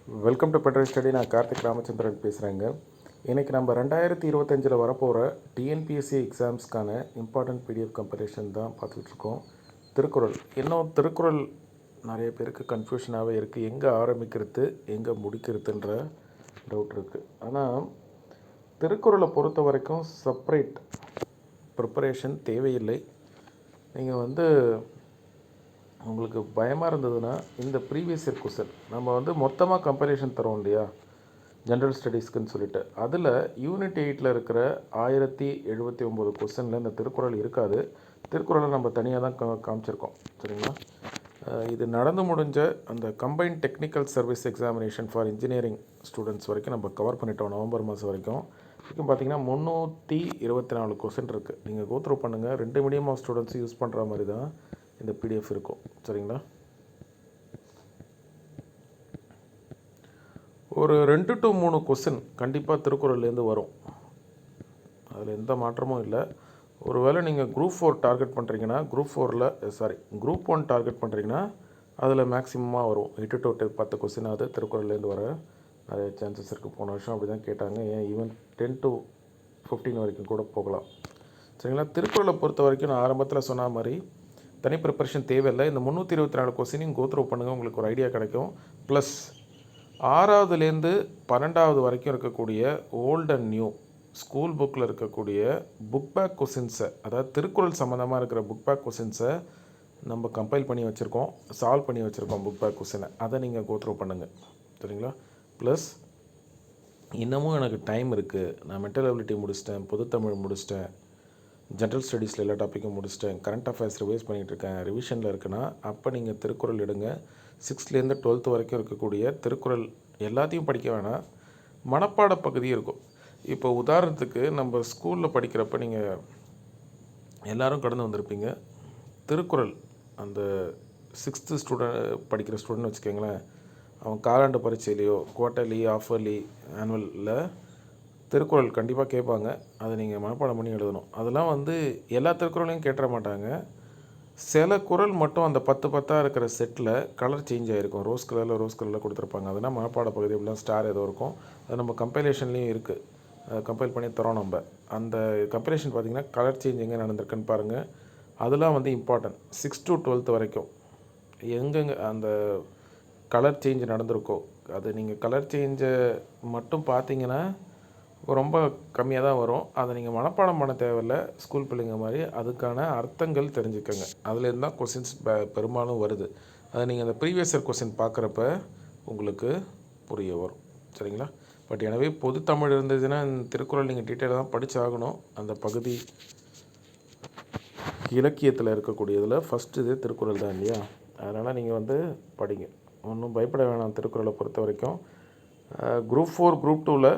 Welcome to petrol study. நான் கார்த்திக் ராமச்சந்திரன் பேசுகிறேங்க. இன்றைக்கி நம்ம 2025 வரப்போகிற டிஎன்பிஎஸ்சி எக்ஸாம்ஸ்க்கான இம்பார்ட்டன்ட் பிடிஎஃப் கம்பெரிஷன் தான் பார்த்துட்ருக்கோம். திருக்குறள் இன்னும் திருக்குறள் நிறைய பேருக்கு கன்ஃபியூஷனாகவே இருக்குது. எங்கே ஆரம்பிக்கிறது எங்கே முடிக்கிறதுன்ற டவுட் இருக்குது. ஆனால் திருக்குறளை பொறுத்த வரைக்கும் செப்பரேட் ப்ரிப்பரேஷன் தேவையில்லை. நீங்கள் உங்களுக்கு பயமாக இருந்ததுன்னா இந்த ப்ரீவியஸ் இயர் கொஸ்டின் நம்ம மொத்தமாக கம்பேரிஷன் தரோம் இல்லையா, ஜென்ரல் ஸ்டடீஸ்க்குன்னு சொல்லிட்டு, அதில் யூனிட் 8 இருக்கிற 1079 கொஸ்டினில் இந்த திருக்குறள் இருக்காது. திருக்குறளை நம்ம தனியாக தான் காமிச்சிருக்கோம். சரிங்களா? இது நடந்து முடிஞ்ச அந்த combined technical service examination for engineering students வரைக்கும் நம்ம கவர் பண்ணிட்டோம். நவம்பர் மாதம் வரைக்கும் பார்த்திங்கன்னா 324 கொஸ்டின் இருக்குது. நீங்கள் கோத்ரூ பண்ணுங்கள். 2 மீடியம் ஆஃப் ஸ்டூடெண்ட்ஸ் யூஸ் பண்ணுற மாதிரி தான் இந்த பிடிஎஃப் இருக்கும். சரிங்களா? ஒரு 2 to 3 கொஸ்டின் கண்டிப்பாக திருக்குறள்லேருந்து வரும். அதில் எந்த மாற்றமும் இல்லை. ஒருவேளை நீங்கள் குரூப் 4 டார்கெட் பண்ணுறீங்கன்னா குரூப் 1 டார்கெட் பண்ணுறீங்கன்னா அதில் மேக்ஸிமமாக வரும். 8 to 10 கொஸ்டினாவது திருக்குறள்லேருந்து வர நிறைய சான்சஸ் இருக்குது. போன வருஷம் அப்படி தான் கேட்டாங்க. ஏன் ஈவன் 10 to 15 வரைக்கும் கூட போகலாம். சரிங்களா? திருக்குறளை பொறுத்த வரைக்கும் நான் ஆரம்பத்தில் சொன்ன மாதிரி தனி ப்ரிப்பரேஷன் தேவையில்லை. இந்த 324 கொஸ்டினையும் கோத்ரூ பண்ணுங்கள், உங்களுக்கு ஒரு ஐடியா கிடைக்கும். ப்ளஸ் 6வதுலேருந்து 12வது வரைக்கும் இருக்கக்கூடிய ஓல்ட் அண்ட் நியூ ஸ்கூல் புக்கில் இருக்கக்கூடிய புக் பேக் கொஸ்டின்ஸை, அதாவது திருக்குறள் சம்மந்தமாக இருக்கிற புக் பேக் கொஸ்டின்ஸை நம்ம கம்பைல் பண்ணி வச்சுருக்கோம், சால்வ் பண்ணி வச்சுருக்கோம். புக் பேக் கொஸ்டினை அதை நீங்கள் கோத்ரூ பண்ணுங்கள். சரிங்களா? ப்ளஸ் இன்னமும் எனக்கு டைம் இருக்குது. நான் மென்டல் எபிலிட்டி முடிச்சிட்டேன், பொதுத்தமிழ் முடிச்சிட்டேன், ஜென்ரல் ஸ்டடீஸில் எல்லா டாப்பிக்கும் முடிச்சிட்டேன், கரண்ட் அஃபேர்ஸ் ரிவைஸ் பண்ணிகிட்ருக்கேன், ரிவிஷனில் இருக்குன்னா அப்போ நீங்கள் திருக்குறள் எடுங்க. 6th-லேருந்து 12th வரைக்கும் இருக்கக்கூடிய திருக்குறள் எல்லாத்தையும் படிக்க வேணாம், மனப்பாட பகுதி இருக்கும். இப்போ உதாரணத்துக்கு நம்ம ஸ்கூலில் படிக்கிறப்ப நீங்கள் எல்லோரும் கடந்து வந்திருப்பீங்க. திருக்குறள் அந்த 6th படிக்கிற ஸ்டூடெண்ட் வச்சுக்கோங்களேன், அவன் காலாண்டு பரீட்சையிலையோ குவார்ட்டர்லி ஆஃபர்லி ஆனுவலில் திருக்குறள் கண்டிப்பாக கேட்பாங்க. அதை நீங்கள் மனப்பாடம் பண்ணி எழுதணும். அதெல்லாம் எல்லா திருக்குறளையும் கேட்டுற மாட்டாங்க. சில குறள் மட்டும் அந்த 10 இருக்கிற செட்டில் கலர் சேஞ்ச் ஆகிருக்கும். ரோஸ் கலரில் கொடுத்துருப்பாங்க. அதெல்லாம் மனப்பாட பகுதி அப்படிலாம் ஸ்டார் ஏதோ இருக்கும். அது நம்ம கம்பைலேஷன்லேயும் இருக்குது. கம்பைல் பண்ணி தரோம். நம்ம அந்த கம்பைலேஷன் பார்த்திங்கன்னா கலர் சேஞ்ச் எங்கே நடந்திருக்குன்னு பாருங்கள். அதெல்லாம் இம்பார்ட்டன்ட். 6 to 12th வரைக்கும் எங்கெங்கே அந்த கலர் சேஞ்ச் நடந்திருக்கோ அது நீங்கள் கலர் சேஞ்சை மட்டும் பார்த்தீங்கன்னா ரொம்ப கம்மியாக தான் வரும். அதை நீங்கள் மனப்பாடம் பண்ண தேவையில்லை. ஸ்கூல் பிள்ளைங்க மாதிரி அதுக்கான அர்த்தங்கள் தெரிஞ்சுக்கோங்க. அதுலேருந்து தான் கொஸ்டின்ஸ் பெரும்பாலும் வருது. அதை நீங்கள் அந்த ப்ரீவியஸ் இயர் கொஸ்டின் பார்க்குறப்ப உங்களுக்கு புரிய வரும். சரிங்களா? பட் எனவே பொது தமிழ் இருந்ததுன்னா திருக்குறள் நீங்கள் டீட்டெயிலாக தான் படித்தாகணும். அந்த பகுதி இலக்கியத்தில் இருக்கக்கூடியதில் ஃபஸ்ட்டு இது திருக்குறள் தான் இல்லையா? அதனால் நீங்கள் படிங்க. ஒன்றும் பயப்பட வேணாம். திருக்குறளை பொறுத்த வரைக்கும் குரூப் 4 குரூப் 2ல்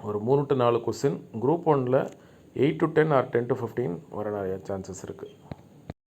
ஒரு 3 to 4 கொஸ்டின், குரூப் 1ல் 8 to 10 or 10 to 15 வர நிறைய சான்சஸ் இருக்குது.